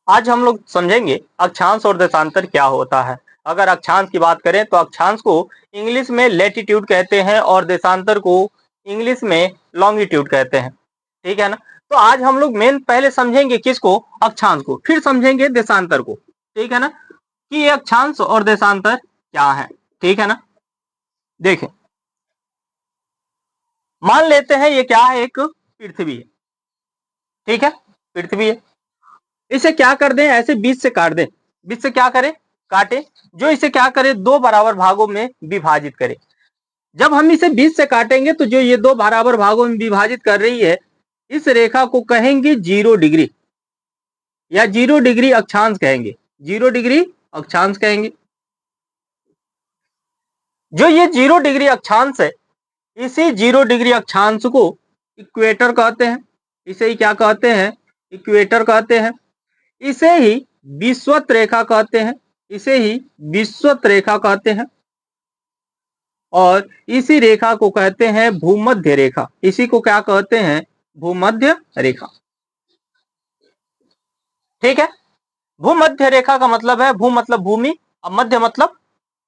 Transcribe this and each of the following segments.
आज हम लोग समझेंगे अक्षांश और देशांतर क्या होता है। अगर अक्षांश की बात करें तो अक्षांश को इंग्लिश में लैटिट्यूड कहते हैं और देशांतर को इंग्लिश में लॉन्गिट्यूड कहते हैं। ठीक है ना। तो आज हम लोग मेन पहले समझेंगे किसको, अक्षांश को, फिर समझेंगे देशांतर को। ठीक है ना, कि ये अक्षांश और देशांतर क्या है। ठीक है ना। देखें, मान लेते हैं ये क्या है, एक पृथ्वी है। ठीक है, पृथ्वी है। इसे क्या कर दें, ऐसे बीच से काट दें। बीच से क्या करें, काटे। जो इसे क्या करे, दो बराबर भागों में विभाजित करे। जब हम इसे बीच से काटेंगे तो जो ये दो बराबर भागों में विभाजित कर रही है, इस रेखा को कहेंगे 0 डिग्री या 0 डिग्री अक्षांश कहेंगे। 0 डिग्री अक्षांश कहेंगे। जो ये 0 डिग्री अक्षांश है, इसी 0 डिग्री अक्षांश को इक्वेटर कहते हैं। इसे ही क्या कहते हैं, इक्वेटर कहते हैं। इसे ही विषुवत रेखा कहते हैं। इसे ही विषुवत रेखा कहते हैं। और इसी रेखा को कहते हैं भूमध्य रेखा। इसी को क्या कहते हैं, भूमध्य रेखा। ठीक है। भूमध्य रेखा का मतलब है, भू मतलब भूमि, और मध्य मतलब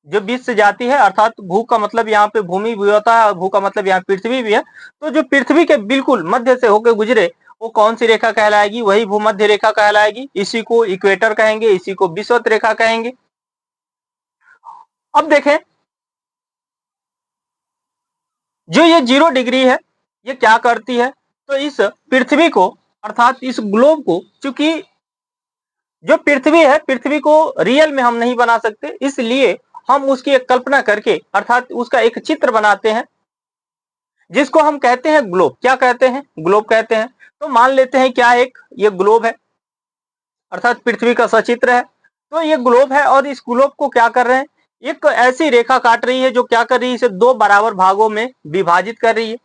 जो बीच से जाती है, अर्थात भू का मतलब यहाँ पे भूमि भी होता है और भू का मतलब यहाँ पृथ्वी भी है। तो जो पृथ्वी के बिल्कुल मध्य से होकर गुजरे वो कौन सी रेखा कहलाएगी, वही भूमध्य रेखा कहलाएगी। इसी को इक्वेटर कहेंगे, इसी को विषुवत रेखा कहेंगे। अब देखें, जो ये 0 डिग्री है, ये क्या करती है, तो इस पृथ्वी को अर्थात इस ग्लोब को, चूंकि जो पृथ्वी है, पृथ्वी को रियल में हम नहीं बना सकते, इसलिए हम उसकी एक कल्पना करके अर्थात उसका एक चित्र बनाते हैं, जिसको हम कहते हैं ग्लोब। क्या कहते हैं, ग्लोब कहते हैं। तो मान लेते हैं क्या, एक ये ग्लोब है, अर्थात पृथ्वी का सचित्र है। तो ये ग्लोब है और इस ग्लोब को क्या कर रहे हैं, एक ऐसी रेखा काट रही है जो क्या कर रही है, इसे दो बराबर भागों में विभाजित कर रही है।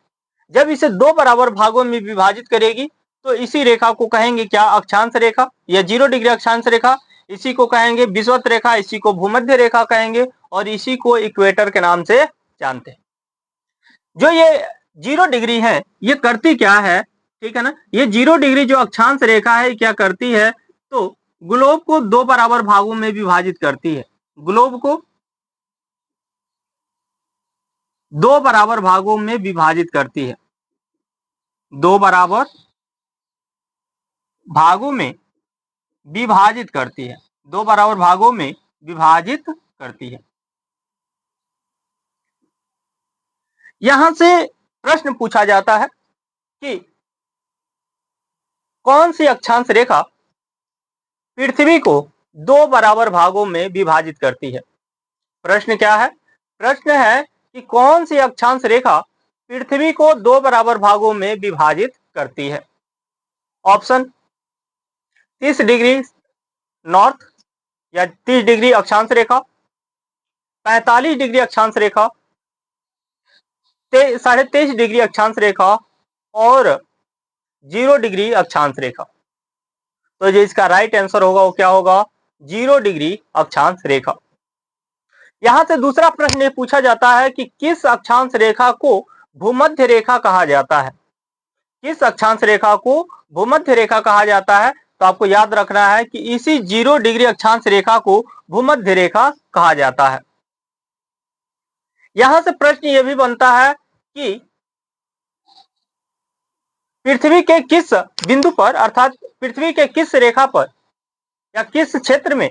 जब इसे दो बराबर भागों में विभाजित करेगी तो इसी रेखा को कहेंगे क्या, अक्षांश रेखा या 0 डिग्री अक्षांश रेखा। इसी को कहेंगे विषुवत रेखा, इसी को भूमध्य रेखा कहेंगे और इसी को इक्वेटर के नाम से जानते हैं। जो ये 0 डिग्री है, ये करती क्या है, ठीक है ना। ये 0 डिग्री जो अक्षांश रेखा है, क्या करती है, तो ग्लोब को दो बराबर भागों में विभाजित करती है। ग्लोब को दो बराबर भागों में विभाजित करती है। दो बराबर भागों में विभाजित करती है। दो बराबर भागों में विभाजित करती है। यहां से प्रश्न पूछा जाता है कि कौन सी अक्षांश रेखा पृथ्वी को दो बराबर भागों में विभाजित करती है। प्रश्न क्या है, प्रश्न है कि कौन सी अक्षांश रेखा पृथ्वी को दो बराबर भागों में विभाजित करती है। ऑप्शन, 30 डिग्री नॉर्थ या 30 डिग्री अक्षांश रेखा, 45 डिग्री अक्षांश रेखा, 23.5 डिग्री अक्षांश रेखा और 0 डिग्री अक्षांश रेखा। तो जो इसका राइट आंसर होगा वो क्या होगा, 0 डिग्री अक्षांश रेखा। यहां से दूसरा प्रश्न ये पूछा जाता है कि किस अक्षांश रेखा को भूमध्य रेखा कहा जाता है। किस अक्षांश रेखा को भूमध्य रेखा कहा जाता है। तो आपको याद रखना है कि इसी 0 डिग्री अक्षांश रेखा को भूमध्य रेखा कहा जाता है। यहां से प्रश्न यह भी बनता है कि पृथ्वी के किस बिंदु पर, अर्थात पृथ्वी के किस रेखा पर या किस क्षेत्र में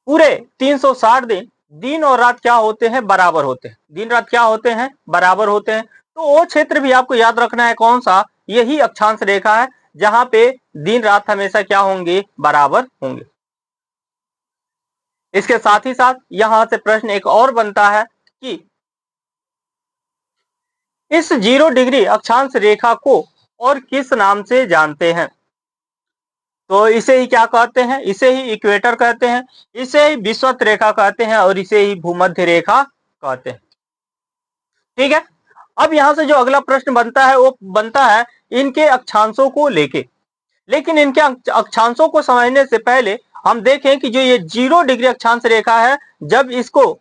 पूरे 360 दिन दिन और रात क्या होते हैं, बराबर होते हैं। दिन रात क्या होते हैं, बराबर होते हैं। तो वो क्षेत्र भी आपको याद रखना है कौन सा, यही अक्षांश रेखा है जहां पे दिन रात हमेशा क्या होंगे, बराबर होंगे। इसके साथ ही साथ यहां से प्रश्न एक और बनता है कि इस 0 डिग्री अक्षांश रेखा को और किस नाम से जानते हैं। तो इसे ही क्या कहते हैं, इसे ही इक्वेटर कहते हैं, इसे ही विषुवत रेखा कहते हैं और इसे ही भूमध्य रेखा कहते हैं। ठीक है। अब यहां से जो अगला प्रश्न बनता है वो बनता है इनके अक्षांशों को लेके। लेकिन इनके अक्षांशों को समझने से पहले हम देखें कि जो ये 0 डिग्री अक्षांश रेखा है, जब इसको,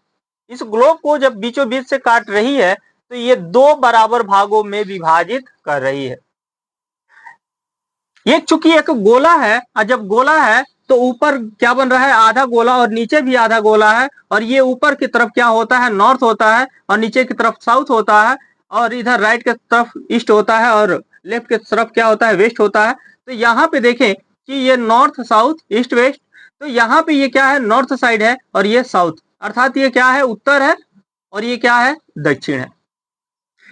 इस ग्लोब को जब बीचों बीच से काट रही है तो ये दो बराबर भागों में विभाजित कर रही है। ये चूंकि एक गोला है, और जब गोला है तो ऊपर क्या बन रहा है, आधा गोला, और नीचे भी आधा गोला है, और ये ऊपर की तरफ क्या होता है, नॉर्थ होता है, और नीचे की तरफ साउथ होता है, और इधर राइट की तरफ ईस्ट होता है, और लेफ्ट की तरफ क्या होता है, वेस्ट होता है। तो यहाँ पे देखें कि ये नॉर्थ साउथ ईस्ट वेस्ट, तो यहाँ पे ये क्या है, नॉर्थ साइड है, और ये साउथ, अर्थात ये क्या है, उत्तर है, और ये क्या है, दक्षिण है।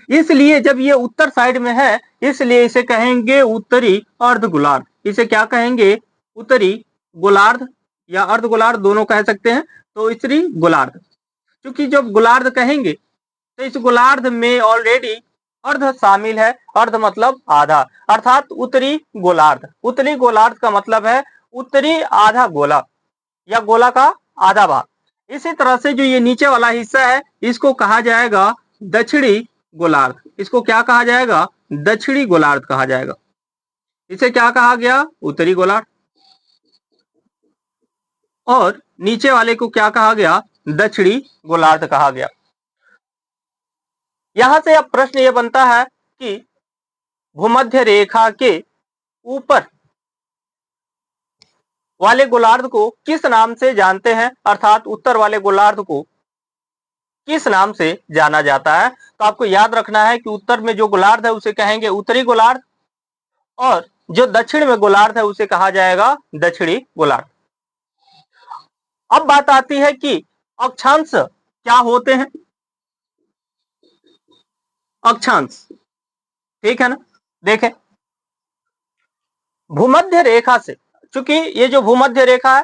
इसलिए जब ये उत्तर साइड में है, इसलिए इसे कहेंगे उत्तरी अर्ध गोलार्ध। इसे क्या कहेंगे, उत्तरी गोलार्ध या अर्ध गोलार्ध दोनों कह सकते हैं। तो उत्तरी गोलार्ध, क्योंकि जब गोलार्ध कहेंगे तो इस गोलार्ध में ऑलरेडी अर्ध शामिल है, अर्ध मतलब आधा, अर्थात उत्तरी गोलार्ध। उत्तरी गोलार्ध का मतलब है उत्तरी आधा गोला या गोला का आधा भाग। इसी तरह से जो ये नीचे वाला हिस्सा है इसको कहा जाएगा दक्षिणी गोलार्ध। इसको क्या कहा जाएगा, दक्षिणी गोलार्ध कहा जाएगा। इसे क्या कहा गया, उत्तरी गोलार्ध, और नीचे वाले को क्या कहा गया, दक्षिणी गोलार्ध कहा गया। यहां से अब प्रश्न यह बनता है कि भूमध्य रेखा के ऊपर वाले गोलार्ध को किस नाम से जानते हैं, अर्थात उत्तर वाले गोलार्ध को किस नाम से जाना जाता है। तो आपको याद रखना है कि उत्तर में जो गोलार्ध है उसे कहेंगे उत्तरी गोलार्ध, और जो दक्षिण में गोलार्ध है उसे कहा जाएगा दक्षिणी गोलार्ध। अब बात आती है कि अक्षांश क्या होते हैं। अक्षांश, ठीक है ना, देखें भूमध्य रेखा से, चूंकि ये जो भूमध्य रेखा है,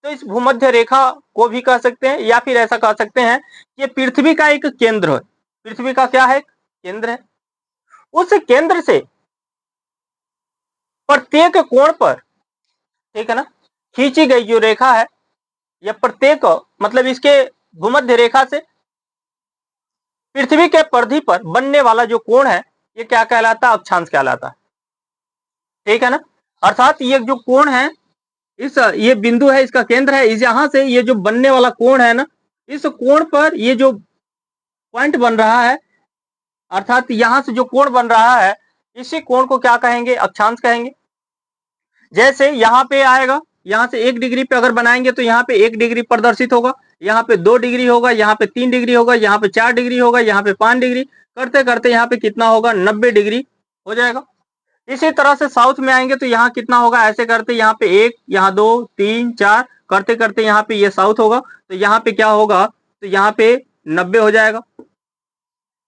तो इस भूमध्य रेखा को भी कह सकते हैं, या फिर ऐसा कह सकते हैं कि ये पृथ्वी का एक केंद्र है। पृथ्वी का क्या है, केंद्र है। उस केंद्र से प्रत्येक कोण पर, ठीक है ना, खींची गई जो रेखा है, या प्रत्येक मतलब इसके भूमध्य रेखा से पृथ्वी के परिधि पर बनने वाला जो कोण है ये क्या कहलाता है, अक्षांश कहलाता है, ठीक है ना। अर्थात ये जो कोण है, इस ये बिंदु है, इसका केंद्र है, इस यहां से ये जो बनने वाला कोण है ना, इस कोण पर ये जो पॉइंट बन रहा है, अर्थात यहां से जो कोण बन रहा है, इसी कोण को क्या कहेंगे, अक्षांश कहेंगे। जैसे यहाँ पे आएगा, यहाँ से 1 डिग्री पे अगर बनाएंगे तो यहाँ पे 1 डिग्री प्रदर्शित होगा, यहाँ पे 2 डिग्री होगा, यहाँ पे 3 डिग्री होगा, यहाँ पे 4 डिग्री होगा, यहाँ पे 5 डिग्री, करते करते यहाँ पे कितना होगा, 90 डिग्री हो जाएगा। इसी तरह से साउथ में आएंगे तो यहाँ कितना होगा, ऐसे करते यहाँ पे 1, यहाँ 2, 3, 4, करते करते यहाँ पे ये साउथ होगा, तो यहाँ पे क्या होगा, तो यहाँ पे 90 हो जाएगा,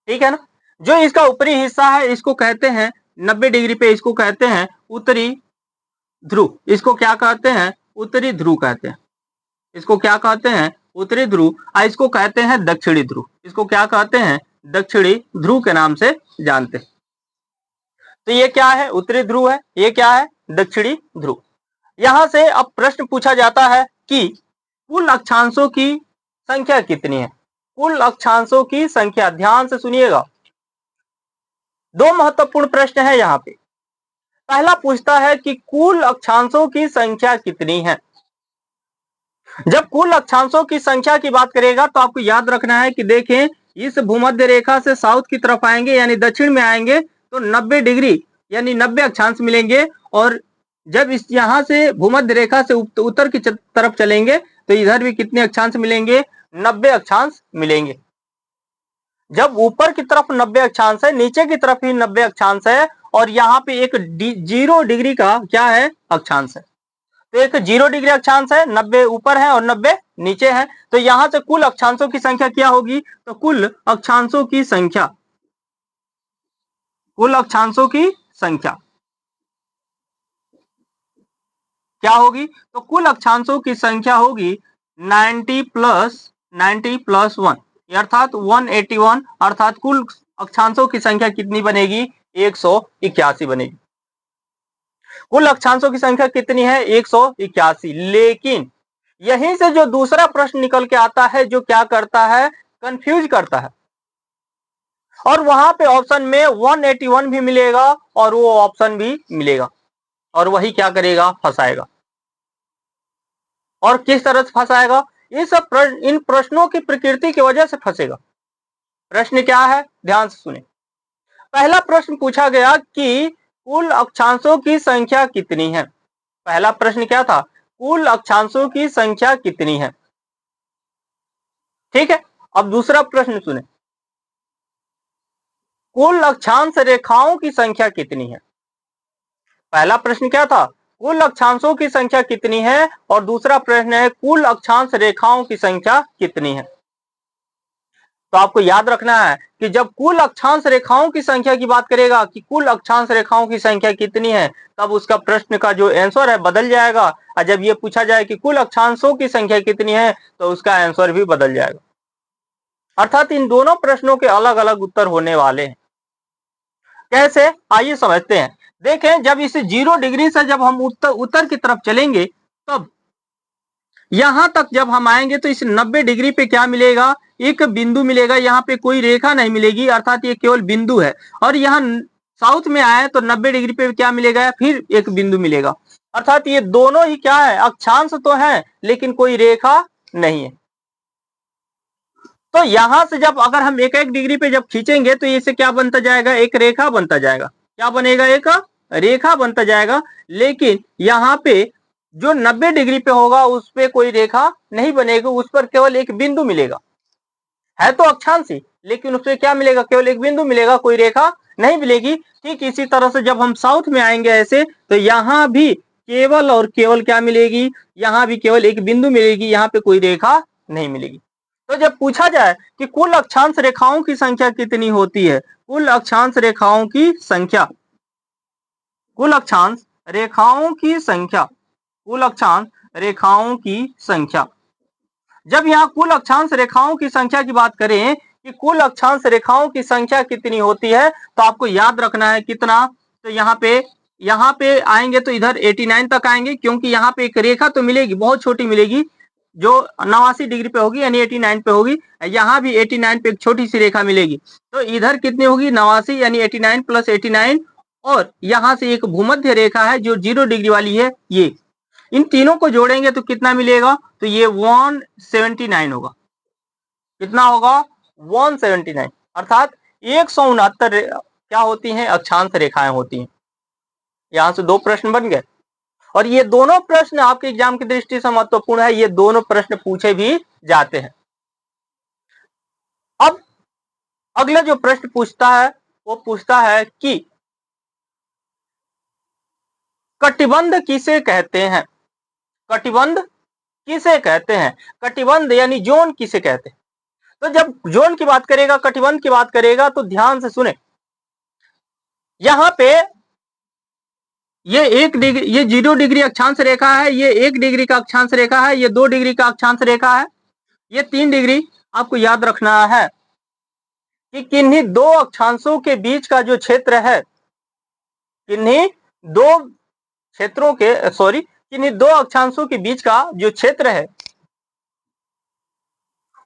ठीक है ना। जो इसका ऊपरी हिस्सा है इसको कहते हैं 90 डिग्री पे, इसको कहते हैं उत्तरी ध्रुव। इसको क्या कहते हैं, उत्तरी ध्रुव कहते हैं। इसको क्या कहते हैं, उत्तरी ध्रुव। इसको कहते हैं दक्षिणी ध्रुव। इसको क्या कहते हैं, दक्षिणी ध्रुव के नाम से जानते हैं। तो ये क्या है, उत्तरी ध्रुव है, ये क्या है, दक्षिणी ध्रुव। यहां से अब प्रश्न पूछा जाता है कि कुल अक्षांशों की संख्या कितनी है। कुल अक्षांशों की संख्या, ध्यान से सुनिएगा, दो महत्वपूर्ण प्रश्न है यहाँ पे। पहला पूछता है कि कुल अक्षांशों की संख्या कितनी है। जब कुल अक्षांशों की संख्या की बात करेगा तो आपको याद रखना है कि देखें, इस भूमध्य रेखा से साउथ की तरफ आएंगे यानी दक्षिण में आएंगे तो 90 डिग्री यानी 90 अक्षांश मिलेंगे, और जब इस यहां से भूमध्य रेखा से उत्तर की तरफ चलेंगे तो इधर भी कितने अक्षांश मिलेंगे, 90 अक्षांश मिलेंगे। जब ऊपर की तरफ 90 अक्षांश है, नीचे की तरफ ही 90 अक्षांश है, और यहाँ पे एक 0 डिग्री का क्या है, अक्षांश है। तो एक 0 डिग्री अक्षांश है, 90 ऊपर है और 90 नीचे है। तो यहां से कुल अक्षांशों की संख्या क्या होगी, तो कुल अक्षांशों की संख्या, कुल अक्षांशों की संख्या क्या होगी, तो कुल अक्षांशों की संख्या होगी 90 प्लस 1, अर्थात 181, अर्थात कुल अक्षांशों की संख्या कितनी बनेगी, 181 बनेगी। कुल अक्षांशों की संख्या कितनी है, 181। लेकिन यहीं से जो दूसरा प्रश्न निकल के आता है जो क्या करता है, कंफ्यूज करता है, और वहां पे ऑप्शन में 181 भी मिलेगा और वो ऑप्शन भी मिलेगा, और वही क्या करेगा, फंसाएगा। और किस तरह से फंसाएगा, इन प्रश्नों की प्रकृति की वजह से फंसेगा। प्रश्न क्या है, ध्यान से सुने। पहला प्रश्न पूछा गया कि कुल अक्षांशों की संख्या कितनी है। पहला प्रश्न क्या था, कुल अक्षांशों की संख्या कितनी है। ठीक है, अब दूसरा प्रश्न सुने, कुल अक्षांश रेखाओं की संख्या कितनी है। पहला प्रश्न क्या था, कुल अक्षांशों की संख्या कितनी है, और दूसरा प्रश्न है कुल अक्षांश रेखाओं की संख्या कितनी है। तो आपको याद रखना है कि जब कुल अक्षांश रेखाओं की संख्या की बात करेगा कि कुल अक्षांश रेखाओं की संख्या कितनी है, तब उसका प्रश्न का जो आंसर है बदल जाएगा, और जब ये पूछा जाए कि कुल अक्षांशों की संख्या कितनी है, तो उसका आंसर भी बदल जाएगा। अर्थात इन दोनों प्रश्नों के अलग अलग उत्तर होने वाले हैं। कैसे, आइए समझते हैं। देखें, जब इस 0 डिग्री से जब हम उत्तर की तरफ चलेंगे, तब यहां तक जब हम आएंगे तो इस 90 डिग्री पे क्या मिलेगा, एक बिंदु मिलेगा। यहाँ पे कोई रेखा नहीं मिलेगी, अर्थात ये केवल बिंदु है। और यहाँ साउथ में आए तो 90 डिग्री पे क्या मिलेगा, फिर एक बिंदु मिलेगा। अर्थात ये दोनों ही क्या है, अक्षांश तो है लेकिन कोई रेखा नहीं है। तो यहां से जब अगर हम एक एक डिग्री पे जब खींचेंगे तो इसे क्या बनता जाएगा, एक रेखा बनता जाएगा। क्या बनेगा, एक रेखा बनता जाएगा। लेकिन यहाँ पे जो 90 डिग्री पे होगा उस पे कोई रेखा नहीं बनेगी, उस पर केवल एक बिंदु मिलेगा। है तो अक्षांश ही, लेकिन उसपे क्या मिलेगा, केवल एक बिंदु मिलेगा, कोई रेखा नहीं मिलेगी। ठीक इसी तरह से जब हम साउथ में आएंगे ऐसे, तो यहाँ भी केवल और केवल क्या मिलेगी, यहाँ भी केवल एक बिंदु मिलेगी, यहाँ पे कोई रेखा नहीं मिलेगी। तो जब पूछा जाए कि कुल अक्षांश रेखाओं की संख्या कितनी होती है, कुल अक्षांश रेखाओं की संख्या, कुल अक्षांश रेखाओं की संख्या, कुल अक्षांश रेखाओं की संख्या। जब यहाँ कुल अक्षांश रेखाओं की संख्या की बात करें कि कुल अक्षांश रेखाओं की संख्या कितनी होती है, तो आपको याद रखना है कितना। तो यहाँ पे आएंगे तो इधर 89 तक आएंगे, क्योंकि यहाँ पे एक रेखा तो मिलेगी, बहुत छोटी मिलेगी, जो 89 डिग्री पे होगी, यानी 89 पे होगी। यहाँ भी 89 पे एक छोटी सी रेखा मिलेगी। तो इधर कितनी होगी, 89 यानी 89 प्लस 89, और यहाँ से एक भूमध्य रेखा है जो 0 डिग्री वाली है, ये इन तीनों को जोड़ेंगे तो कितना मिलेगा, तो ये 179 होगा। कितना होगा, 179। अर्थात 169 क्या होती हैं, अक्षांश रेखाएं होती हैं। यहां से दो प्रश्न बन गए, और ये दोनों प्रश्न आपके एग्जाम की दृष्टि से महत्वपूर्ण है, ये दोनों प्रश्न पूछे भी जाते हैं। अब अगला जो प्रश्न पूछता है वो पूछता है कि कटिबंध किसे कहते हैं। कटिबंध किसे कहते हैं, कटिबंध यानी जोन किसे कहते हैं। तो जब जोन की बात करेगा, कटिबंध की बात करेगा, तो ध्यान से सुने। यहां पे ये 1 डिग्री, ये 0 डिग्री अक्षांश रेखा है, ये 1 डिग्री का अक्षांश रेखा है, ये 2 डिग्री का अक्षांश रेखा है, ये 3 डिग्री। आपको याद रखना है कि किन्हीं दो अक्षांशों के बीच का जो क्षेत्र है, किन्हीं दो क्षेत्रों के सॉरी किन्हीं दो अक्षांशों के बीच का जो क्षेत्र है,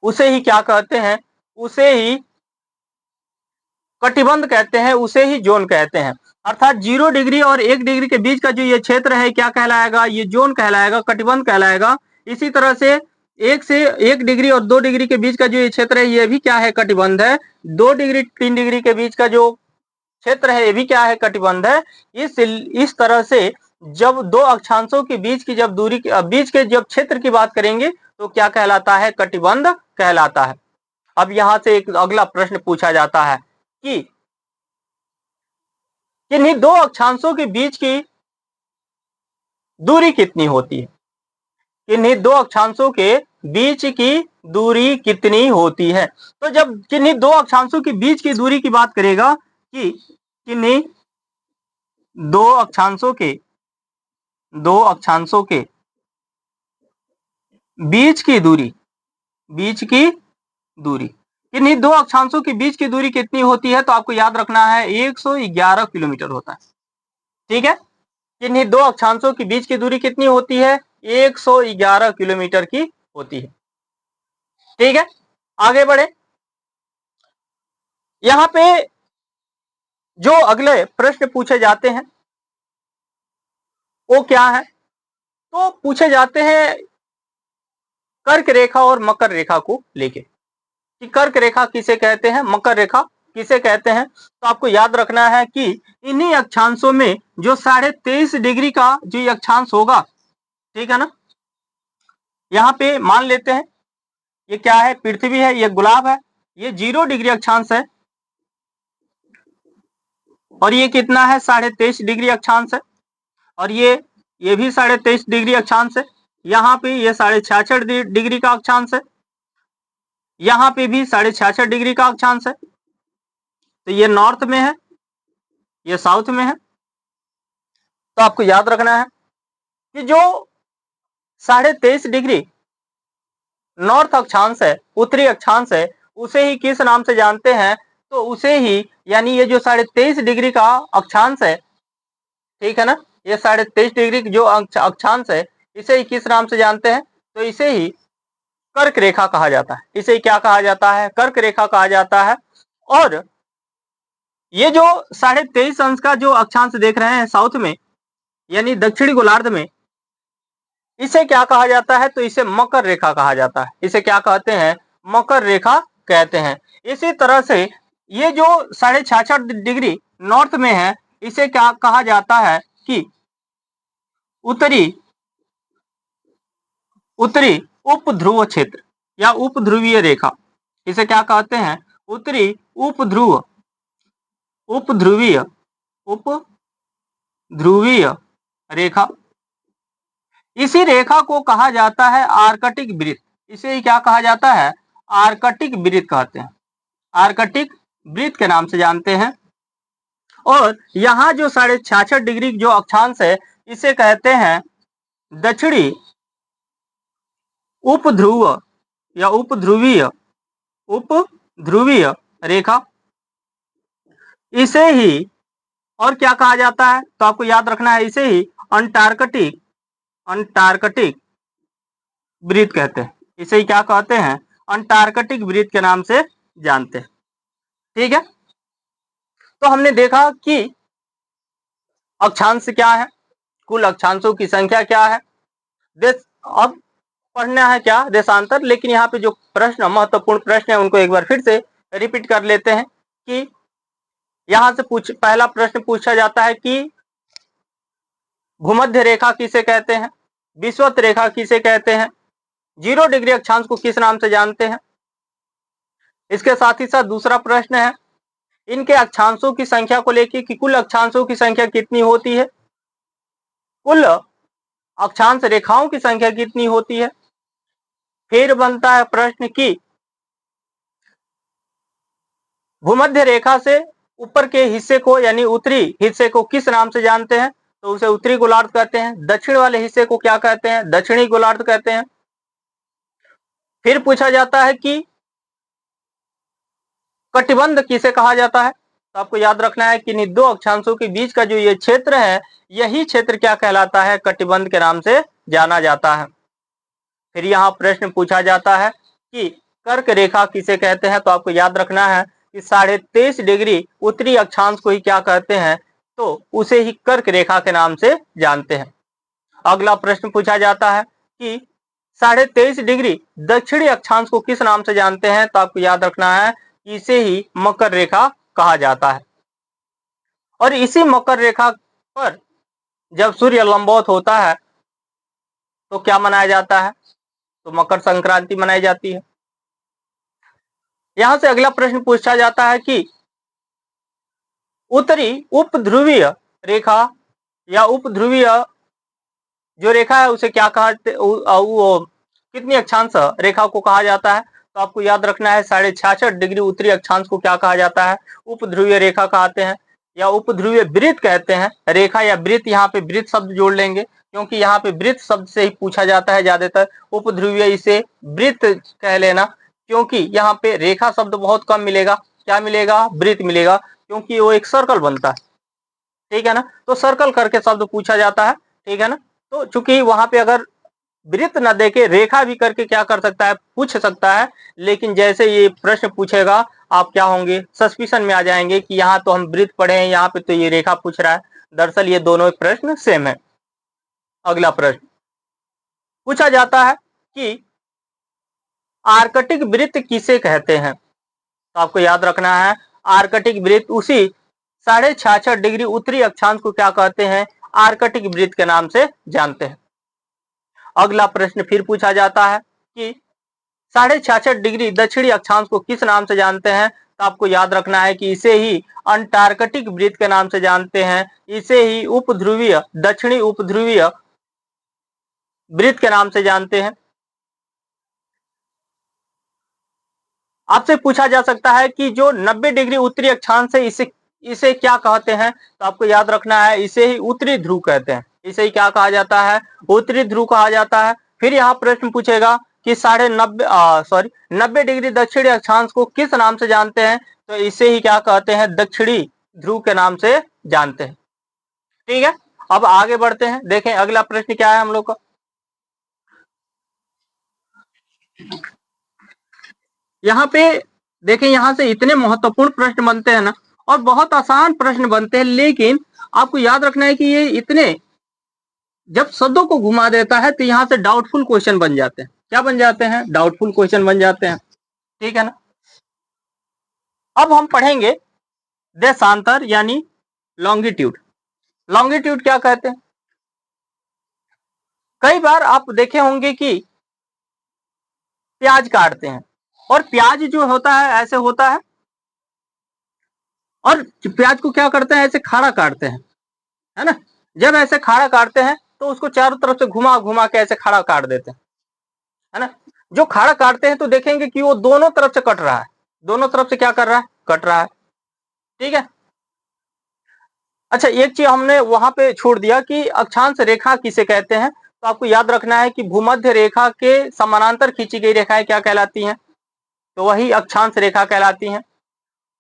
उसे ही क्या कहते हैं, उसे ही कटिबंध कहते हैं, उसे ही जोन कहते हैं। अर्थात 0 डिग्री और 1 डिग्री के बीच का जो ये क्षेत्र है क्या कहलाएगा, ये जोन कहलाएगा, कटिबंध कहलाएगा। इसी तरह से 1 डिग्री और 2 डिग्री के बीच का जो ये क्षेत्र है, ये भी क्या है, कटिबंध है। 2 डिग्री 3 डिग्री के बीच का जो क्षेत्र है, ये भी क्या है, कटिबंध है। इस तरह से जब दो अक्षांशों के बीच की जब दूरी बीच के जब क्षेत्र की बात करेंगे तो क्या कहलाता है, कटिबंध कहलाता है। अब यहां से एक अगला प्रश्न पूछा जाता है कि किन्हीं दो अक्षांशों के बीच की दूरी कितनी होती है। किन्हीं दो अक्षांशों के बीच की दूरी कितनी होती है। तो जब किन्हीं दो अक्षांशों के बीच की दूरी की बात करेगा कि किन्हीं दो अक्षांशों के बीच की दूरी किन्हीं दो अक्षांशों के बीच की दूरी कितनी होती है, तो आपको याद रखना है 111 किलोमीटर होता है। ठीक है, किन्हीं दो अक्षांशों के बीच की दूरी कितनी होती है, 111 किलोमीटर की होती है। ठीक है, आगे बढ़े। यहां पे जो अगले प्रश्न पूछे जाते हैं वो क्या है, तो पूछे जाते हैं कर्क रेखा और मकर रेखा को लेके कि कर्क रेखा किसे कहते हैं, मकर रेखा किसे कहते हैं? तो आपको याद रखना है कि इन्हीं अक्षांशों में जो 23.5 डिग्री का जो ये अक्षांश होगा, ठीक है ना, यहाँ पे मान लेते हैं ये क्या है, पृथ्वी है, ये गुलाब है, ये 0 डिग्री अक्षांश है, और ये कितना है, 23.5 डिग्री अक्षांश है, और ये भी 23.5 डिग्री अक्षांश है, यहाँ पे ये 66.5 डिग्री का अक्षांश है, यहाँ पे भी 66.5 डिग्री का अक्षांश है। तो ये नॉर्थ में है, ये साउथ में है। तो आपको याद रखना है कि जो 23.5 डिग्री नॉर्थ अक्षांश है, उत्तरी अक्षांश है, उसे ही किस नाम से जानते हैं? तो उसे ही, यानी ये जो 23.5 डिग्री का अक्षांश है, ठीक है ना, ये 23.5 डिग्री जो अक्षांश है, इसे ही किस नाम से जानते हैं? तो इसे ही कर्क रेखा कहा जाता है। इसे क्या कहा जाता है? कर्क रेखा कहा जाता है। और ये जो 23.5 अंश का जो अक्षांश देख रहे हैं साउथ में, यानी दक्षिणी गोलार्ध में, इसे क्या कहा जाता है? तो इसे मकर रेखा कहा जाता है। इसे क्या कहते हैं? मकर रेखा कहते हैं। इसी तरह से ये जो 66.5 डिग्री नॉर्थ में है, इसे क्या कहा जाता है कि उत्तरी उत्तरी उपध्रुव क्षेत्र या उपध्रुवीय रेखा। इसे क्या कहते हैं? उत्तरी उपध्रुवीय उपध्रुवीय रेखा। इसी रेखा को कहा जाता है आर्कटिक वृत्त। इसे ही क्या कहा जाता है? आर्कटिक वृत्त कहते हैं। आर्कटिक वृत्त के नाम से जानते हैं। और यहाँ जो 66.5 डिग्री जो अक्षांश है, इसे कहते हैं दक्षिणी उपध्रुव या उपध्रुवीय रेखा। इसे ही और क्या कहा जाता है? तो आपको याद रखना है, इसे ही अंटार्कटिक वृत्त कहते हैं। इसे ही क्या कहते हैं? अंटार्कटिक वृत्त के नाम से जानते हैं। ठीक है, तो हमने देखा कि अक्षांश क्या है, कुल अक्षांशों की संख्या क्या है, देश, अब पढ़ना है क्या, देशांतर। लेकिन यहाँ पे जो प्रश्न, महत्वपूर्ण प्रश्न है, उनको एक बार फिर से रिपीट कर लेते हैं कि यहाँ से पहला प्रश्न पूछा जाता है कि भूमध्य रेखा किसे कहते हैं, विषुवत रेखा किसे कहते हैं, 0 डिग्री अक्षांश को किस नाम से जानते हैं। इसके साथ ही साथ दूसरा प्रश्न है इनके अक्षांशों की संख्या को लेकर कि कुल अक्षांशों की संख्या कितनी होती है, कुल अक्षांश रेखाओं की संख्या कितनी होती है। फिर बनता है प्रश्न कि भूमध्य रेखा से ऊपर के हिस्से को यानी उत्तरी हिस्से को किस नाम से जानते हैं, तो उसे उत्तरी गोलार्ध कहते हैं। दक्षिण वाले हिस्से को क्या कहते हैं? दक्षिणी गोलार्ध कहते हैं। फिर पूछा जाता है कि कटिबंध किसे कहा जाता है, तो आपको याद रखना है कि इन दो अक्षांशों के बीच का जो ये क्षेत्र है, यही क्षेत्र क्या कहलाता है? कटिबंध के नाम से जाना जाता है। फिर यहाँ प्रश्न पूछा जाता है कि कर्क रेखा किसे कहते हैं, तो आपको याद रखना है कि 23.5 डिग्री उत्तरी अक्षांश को ही क्या कहते हैं, तो उसे ही कर्क रेखा के नाम से जानते हैं। अगला प्रश्न पूछा जाता है कि 23.5 डिग्री दक्षिणी अक्षांश को किस नाम से जानते हैं, तो आपको याद रखना है कि इसे ही मकर रेखा कहा जाता है। और इसी मकर रेखा पर जब सूर्य लंबवत होता है तो क्या मनाया जाता है, तो मकर संक्रांति मनाई जाती है। यहां से अगला प्रश्न पूछा जाता है कि उत्तरी उपध्रुवीय रेखा या उपध्रुवीय जो रेखा है उसे क्या कहते, कितनी अक्षांश रेखा को कहा जाता है, तो आपको याद रखना है 66.5 डिग्री उत्तरी अक्षांश को क्या कहा जाता है? उपध्रुवीय रेखा कहते हैं या उपध्रुवीय वृत्त कहते हैं। रेखा या वृत्त, यहाँ पे वृत्त शब्द जोड़ लेंगे क्योंकि यहाँ पे वृत्त शब्द से ही पूछा जाता है ज्यादातर। उपध्रुवीय इसे वृत्त कह लेना, क्योंकि यहाँ पे रेखा शब्द बहुत कम मिलेगा। क्या मिलेगा? वृत्त मिलेगा, क्योंकि वो एक सर्कल बनता है। ठीक है ना, तो सर्कल करके शब्द पूछा जाता है। ठीक है ना, तो चूंकि वहां पे अगर वृत्त न देके रेखा भी करके क्या कर सकता है, पूछ सकता है। लेकिन जैसे ये प्रश्न पूछेगा, आप क्या होंगे, सस्पिशन में आ जाएंगे कि यहाँ तो हम वृत्त पढ़े हैं, यहाँ पे तो ये रेखा पूछ रहा है। दरअसल ये दोनों प्रश्न सेम है। अगला प्रश्न पूछा जाता है कि आर्कटिक वृत्त किसे कहते हैं, तो आपको याद रखना है आर्कटिक वृत्त, उसी 66.5 डिग्री उत्तरी अक्षांश को क्या कहते हैं? आर्कटिक वृत्त के नाम से जानते हैं। अगला प्रश्न फिर पूछा जाता है कि 66.5 डिग्री दक्षिणी अक्षांश को किस नाम से जानते हैं? तो आपको याद रखना है कि इसे ही अंटार्कटिक वृत्त के नाम से जानते हैं, इसे ही उपध्रुवीय, दक्षिणी उपध्रुवीय वृत्त के नाम से जानते हैं। आपसे पूछा जा सकता है कि जो 90 डिग्री उत्तरी अक्षांश है इसे क्या कहते हैं? तो आपको याद रखना है इसे ही उत्तरी ध्रुव कहते हैं। इसे ही क्या कहा जाता है? उत्तरी ध्रुव कहा जाता है। फिर यहाँ प्रश्न पूछेगा कि 90 डिग्री दक्षिणी अक्षांश को किस नाम से जानते हैं? तो इसे ही क्या कहते हैं? दक्षिणी ध्रुव के नाम से जानते हैं। ठीक है, अब आगे बढ़ते हैं। देखें अगला प्रश्न क्या है हम लोग का। यहाँ पे देखें, यहाँ से इतने महत्वपूर्ण प्रश्न बनते हैं ना, और बहुत आसान प्रश्न बनते हैं, लेकिन आपको याद रखना है कि ये इतने जब शब्दों को घुमा देता है तो यहाँ से डाउटफुल क्वेश्चन बन जाते हैं। क्या बन जाते हैं? डाउटफुल क्वेश्चन बन जाते हैं। ठीक है ना। अब हम पढ़ेंगे देशांतर यानी लॉन्गिट्यूड। लॉन्गिट्यूड क्या कहते हैं? कई बार आप देखे होंगे कि प्याज काटते हैं, और प्याज जो होता है ऐसे होता है, और प्याज को क्या करते हैं? ऐसे खाड़ा काटते हैं, है ना। जब ऐसे खाड़ा काटते हैं तो उसको चारों तरफ से घुमा घुमा के ऐसे खाड़ा काट देते हैं, है ना। जो खाड़ा काटते हैं तो देखेंगे कि वो दोनों तरफ से कट रहा है, दोनों तरफ से क्या कर रहा है? कट रहा है। ठीक है। अच्छा, एक चीज हमने वहां पे छोड़ दिया कि अक्षांश रेखा किसे कहते हैं। तो आपको याद रखना है कि भूमध्य रेखा के समानांतर खींची गई रेखाएं क्या कहलाती हैं? तो वही अक्षांश रेखा कहलाती हैं।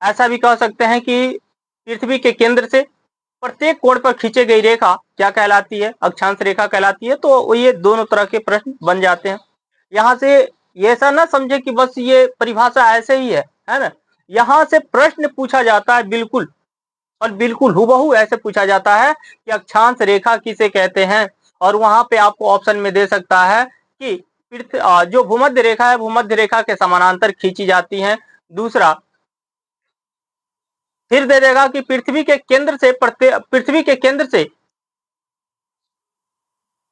ऐसा भी कह सकते हैं कि पृथ्वी के केंद्र से प्रत्येक कोण पर खींची गई रेखा क्या कहलाती है? अक्षांश रेखा कहलाती है। तो ये दोनों तरह के प्रश्न बन जाते हैं। यहाँ से ये ऐसा ना समझे कि बस ये परिभाषा ऐसे ही है ना। यहाँ से प्रश्न पूछा जाता है, बिल्कुल और बिल्कुल हुबहू ऐसे पूछा जाता है कि अक्षांश रेखा किसे कहते हैं, और वहां पे आपको ऑप्शन में दे सकता है कि जो भूमध्य रेखा है, भूमध्य रेखा के समानांतर खींची जाती है। दूसरा फिर दे देगा कि पृथ्वी के केंद्र से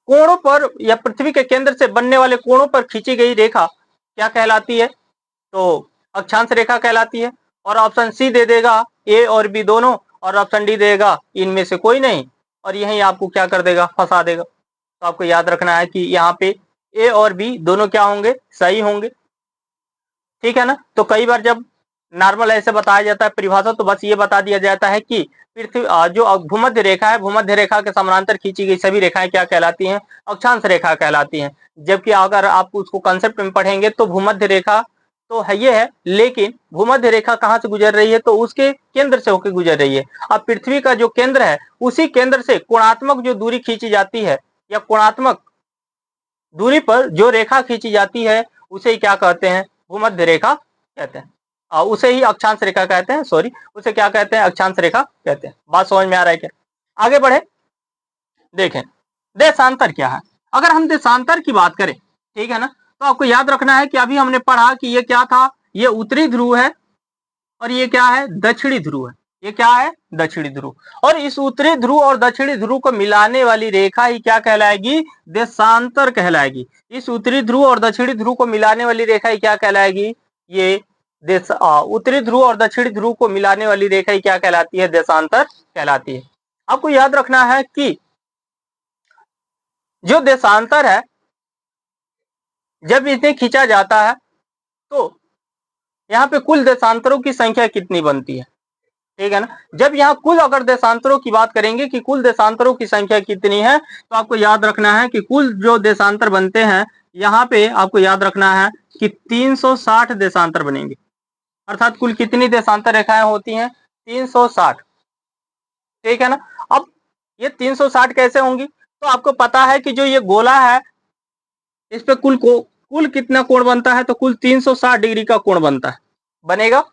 कोणों पर, या पृथ्वी के केंद्र से बनने वाले कोणों पर खींची गई रेखा क्या कहलाती है? तो अक्षांश रेखा कहलाती है। और ऑप्शन सी दे देगा ए और बी दोनों, और ऑप्शन डी देगा इनमें से कोई नहीं, और यही आपको क्या कर देगा? फंसा देगा। तो आपको याद रखना है कि यहाँ पे ए और बी दोनों क्या होंगे? सही होंगे। ठीक है ना। तो कई बार जब नॉर्मल ऐसे बताया जाता है परिभाषा, तो बस ये बता दिया जाता है कि पृथ्वी जो भूमध्य रेखा है, भूमध्य रेखा के समानांतर खींची गई सभी रेखाएं क्या कहलाती हैं? अक्षांश रेखा कहलाती हैं। जबकि अगर आप उसको कंसेप्ट में पढ़ेंगे तो भूमध्य रेखा तो है ये है, लेकिन भूमध्य रेखा कहाँ से गुजर रही है? तो उसके केंद्र से होकर गुजर रही है। अब पृथ्वी का जो केंद्र है, उसी केंद्र से कोणात्मक जो दूरी खींची जाती है, या कोणात्मक दूरी पर जो रेखा खींची जाती है, उसे क्या कहते हैं? भूमध्य रेखा कहते हैं। उसे ही अक्षांश रेखा कहते हैं। सॉरी, उसे क्या कहते हैं? अक्षांश रेखा कहते हैं। बात समझ में आ रहा है क्या? आगे बढ़े, देखें देशांतर क्या है। अगर हम देशांतर की बात करें, ठीक है ना, तो आपको याद रखना है कि अभी हमने पढ़ा कि ये क्या था? ये उत्तरी ध्रुव है, और ये क्या है? दक्षिणी ध्रुव है। ये क्या है? दक्षिणी ध्रुव। और इस उत्तरी ध्रुव और दक्षिणी ध्रुव को मिलाने वाली रेखा ही क्या कहलाएगी? देशांतर कहलाएगी। इस उत्तरी ध्रुव और दक्षिणी ध्रुव को मिलाने वाली रेखा ही क्या कहलाएगी? ये उत्तरी ध्रुव और दक्षिणी ध्रुव को मिलाने वाली रेखा ही क्या कहलाती है? देशांतर कहलाती है। आपको याद रखना है कि जो देशांतर है, जब इसे खींचा जाता है तो यहाँ पे कुल देशांतरों की संख्या कितनी बनती है? ठीक है ना। जब यहाँ कुल अगर देशांतरों की बात करेंगे कि कुल देशांतरों की संख्या कितनी है, तो आपको याद रखना है कि कुल जो देशांतर बनते हैं, यहाँ पे आपको याद रखना है कि 360 देशांतर बनेंगे। अर्थात कुल कितनी देशांतर रेखाएं होती हैं? 360। ठीक है ना। अब ये 360 कैसे होंगी? तो आपको पता है कि जो ये गोला है, इस पे कुल कितना कोण बनता है? तो कुल 360 डिग्री का कोण बनेगा।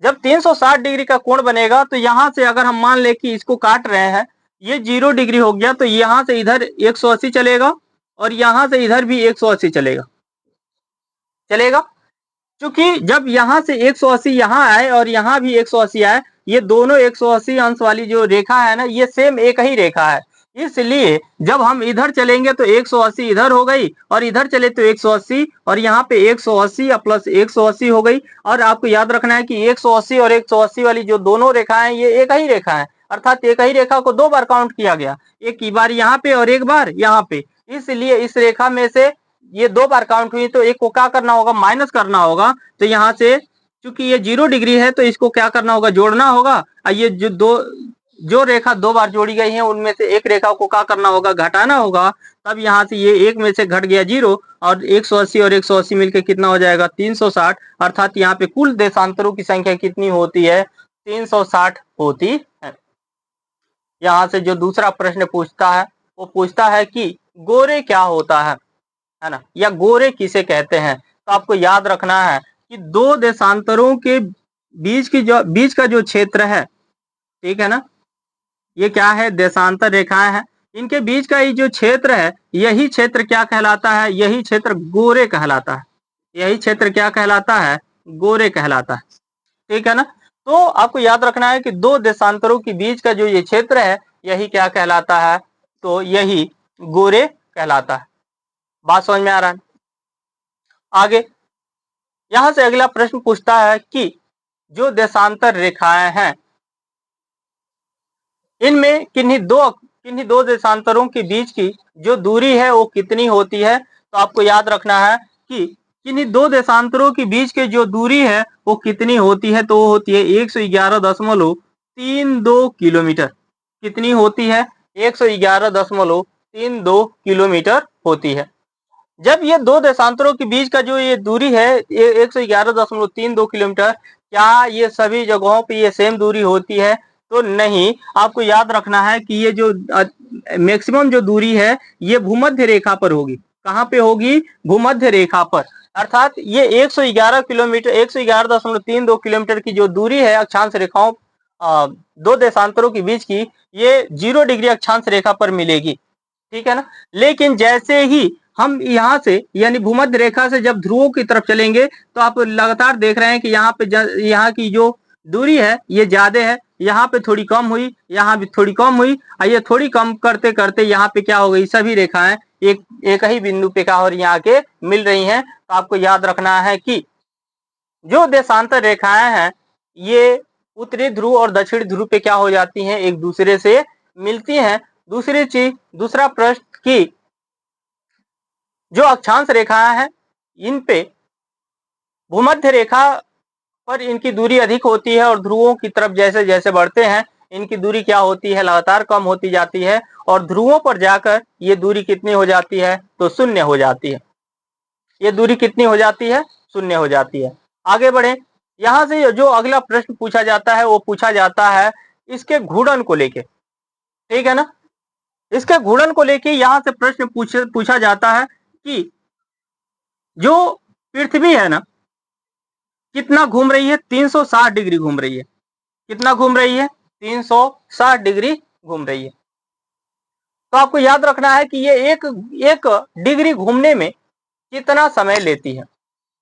जब 360 डिग्री का कोण बनेगा, तो यहां से अगर हम मान ले कि इसको काट रहे हैं, ये 0 डिग्री हो गया, तो यहां से इधर 180 चलेगा, और यहां से इधर भी 180 चलेगा। क्योंकि जब यहाँ से 180 यहाँ आए और यहाँ भी 180 आए, ये दोनों 180 अंश वाली जो रेखा है ना, ये सेम एक ही रेखा है। इसलिए जब हम इधर चलेंगे तो 180 इधर हो गई और इधर चले तो 180 और यहाँ पे 180 प्लस 180 हो गई। और आपको याद रखना है कि 180 और 180 वाली जो दोनों रेखाएं ये एक ही रेखा है, अर्थात एक ही रेखा को दो बार काउंट किया गया, एक बार यहाँ पे और एक बार यहाँ पे। इसलिए इस रेखा में से ये दो बार काउंट हुई तो एक को क्या करना होगा, माइनस करना होगा। तो यहाँ से चूंकि ये 0 डिग्री है तो इसको क्या करना होगा, जोड़ना होगा। और ये जो रेखा दो बार जोड़ी गई है उनमें से एक रेखा को क्या करना होगा, घटाना होगा। तब यहाँ से ये एक में से घट गया 0 और 180 और 180 मिलकर कितना हो जाएगा, 360। अर्थात यहाँ पे कुल देशांतरों की संख्या कितनी होती है, 360 होती है। यहाँ से जो दूसरा प्रश्न पूछता है वो पूछता है कि गोरे क्या होता है ना, या गोरे किसे कहते हैं। तो आपको याद रखना है कि दो देशांतरों के बीच का जो क्षेत्र है, ठीक है ना, ये क्या है, देशांतर रेखाएं हैं। इनके बीच का ये जो क्षेत्र है, यही क्षेत्र क्या कहलाता है, यही क्षेत्र गोरे कहलाता है। यही क्षेत्र क्या कहलाता है, गोरे कहलाता है, ठीक है ना। तो आपको याद रखना है कि दो देशांतरों के बीच का जो ये क्षेत्र है यही क्या कहलाता है, तो यही गोरे कहलाता है। बात समझ में आ रहा है। आगे यहां से अगला प्रश्न पूछता है कि जो देशांतर रेखाएं हैं इनमें किन्हीं दो देशांतरों के बीच की जो दूरी है वो कितनी होती है। तो आपको याद रखना है कि किन्हीं दो देशांतरों के बीच की जो दूरी है वो कितनी होती है, तो वो होती है 111.32 किलोमीटर। कितनी होती है, 111.32 किलोमीटर होती है। जब ये दो देशांतरों के बीच का जो ये दूरी है 111.32 किलोमीटर, क्या ये सभी जगहों पे ये सेम दूरी होती है, तो नहीं। आपको याद रखना है कि ये जो मैक्सिमम जो दूरी है ये भूमध्य रेखा पर होगी। कहाँ पे होगी, भूमध्य रेखा पर। अर्थात ये 111 किलोमीटर 111.32 किलोमीटर की जो दूरी है अक्षांश रेखाओं दो देशांतरों के बीच की, ये 0 डिग्री अक्षांश रेखा पर मिलेगी, ठीक है ना। लेकिन जैसे ही हम यहाँ से यानी भूमध्य रेखा से जब ध्रुवों की तरफ चलेंगे तो आप लगातार देख रहे हैं कि यहाँ पे यहाँ की जो दूरी है ये ज्यादा है, यहाँ पे थोड़ी कम हुई, यहाँ भी थोड़ी कम हुई, और ये थोड़ी कम करते करते यहाँ पे क्या हो गई, सभी रेखाएं एक ही बिंदु पे क्या हो रही यहाँ के मिल रही हैं। तो आपको याद रखना है कि जो देशांतर रेखाएं हैं ये उत्तरी ध्रुव और दक्षिणी ध्रुव पे क्या हो जाती हैं, एक दूसरे से मिलती हैं। दूसरा प्रश्न की जो अक्षांश रेखाएं हैं इन पे भूमध्य रेखा पर इनकी दूरी अधिक होती है और ध्रुवों की तरफ जैसे जैसे बढ़ते हैं इनकी दूरी क्या होती है, लगातार कम होती जाती है और ध्रुवों पर जाकर ये दूरी कितनी हो जाती है, तो शून्य हो जाती है। ये दूरी कितनी हो जाती है, शून्य हो जाती है। आगे बढ़े, यहां से जो अगला प्रश्न पूछा जाता है वो पूछा जाता है इसके घूर्णन को लेके, ठीक है ना। इसके घूर्णन को लेके यहां से प्रश्न पूछा जाता है कि जो पृथ्वी है ना कितना घूम रही है, 360 डिग्री घूम रही है। कितना घूम रही है, 360 डिग्री घूम रही है। तो आपको याद रखना है कि ये एक डिग्री घूमने में कितना समय लेती है,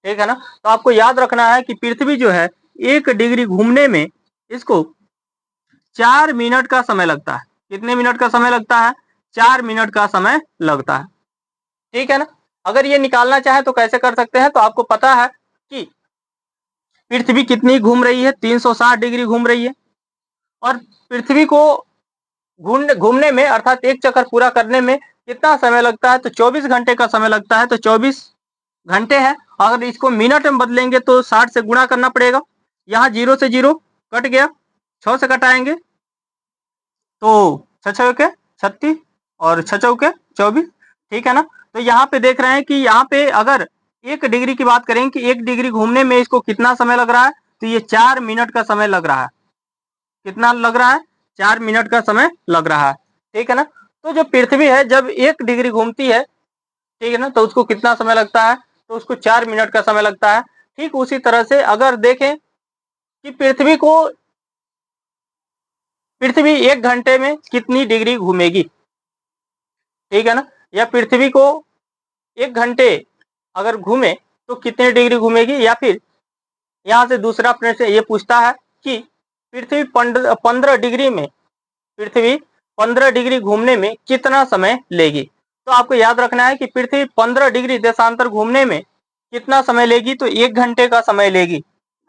ठीक है ना। तो आपको याद रखना है कि पृथ्वी जो है 1 डिग्री घूमने में इसको 4 मिनट का समय लगता है। कितने मिनट का समय लगता है, 4 मिनट का समय लगता है, ठीक है ना। अगर ये निकालना चाहे तो कैसे कर सकते हैं, तो आपको पता है कि पृथ्वी कितनी घूम रही है, 360 डिग्री घूम रही है और पृथ्वी को घूमने में अर्थात एक चक्कर पूरा करने में कितना समय लगता है, तो 24 घंटे का समय लगता है। तो 24 घंटे है, अगर इसको मिनट में बदलेंगे तो 60 से गुणा करना पड़ेगा। यहाँ 0 से 0 कट गया, 6 से कटाएंगे तो 6 चौके 36 और 6 चौके 24, ठीक है ना। तो यहाँ पे देख रहे हैं कि यहाँ पे अगर 1 डिग्री की बात करें कि 1 डिग्री घूमने में इसको कितना समय लग रहा है, तो ये 4 मिनट का समय लग रहा है। कितना लग रहा है, 4 मिनट का समय लग रहा है, ठीक है ना। तो जो पृथ्वी है जब 1 डिग्री घूमती है, ठीक है ना, तो उसको कितना समय लगता है, तो उसको 4 मिनट का समय लगता है। ठीक उसी तरह से अगर देखें कि पृथ्वी 1 घंटे में कितनी डिग्री घूमेगी, ठीक है ना, या पृथ्वी को 1 घंटे अगर घूमे तो कितने डिग्री घूमेगी, या फिर यहाँ से दूसरा प्रश्न ये पूछता है कि पृथ्वी 15 डिग्री में पृथ्वी 15 डिग्री घूमने में कितना समय लेगी। तो आपको याद रखना है कि पृथ्वी 15 डिग्री देशांतर घूमने में कितना समय लेगी, तो 1 घंटे का समय लेगी,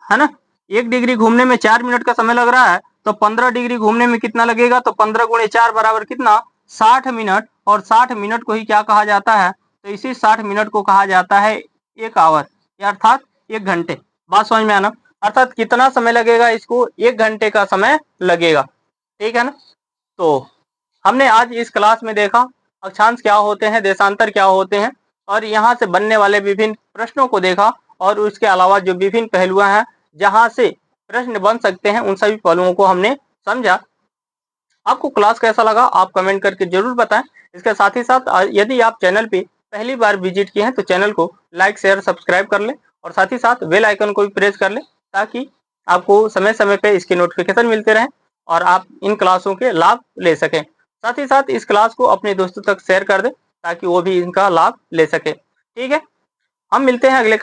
है ना। 1 डिग्री घूमने में 4 मिनट का समय लग रहा है, तो 15 डिग्री घूमने में कितना लगेगा, तो 15 गुणे 4 बराबर कितना, 60 मिनट। और 60 मिनट को ही क्या कहा जाता है, तो इसी 60 मिनट को कहा जाता है 1 आवर, अर्थात 1 घंटे। बात समझ में आना, अर्थात कितना समय लगेगा इसको, 1 घंटे का समय लगेगा, ठीक है ना। तो हमने आज इस क्लास में देखा अक्षांश क्या होते हैं, देशांतर क्या होते हैं, और यहाँ से बनने वाले विभिन्न प्रश्नों को देखा, और उसके अलावा जो विभिन्न पहलू हैं जहाँ से प्रश्न बन सकते हैं उन सभी पहलुओं को हमने समझा। आपको क्लास कैसा लगा आप कमेंट करके जरूर बताएं। इसके साथ ही साथ यदि आप चैनल पे पहली बार विजिट किए हैं तो चैनल को लाइक शेयर सब्सक्राइब कर लें, और साथ ही साथ बेल आइकन को भी प्रेस कर लें, ताकि आपको समय समय पे इसके नोटिफिकेशन मिलते रहें और आप इन क्लासों के लाभ ले सकें। साथ ही साथ इस क्लास को अपने दोस्तों तक शेयर कर दें ताकि वो भी इनका लाभ ले सके। ठीक है, हम मिलते हैं अगले क्लास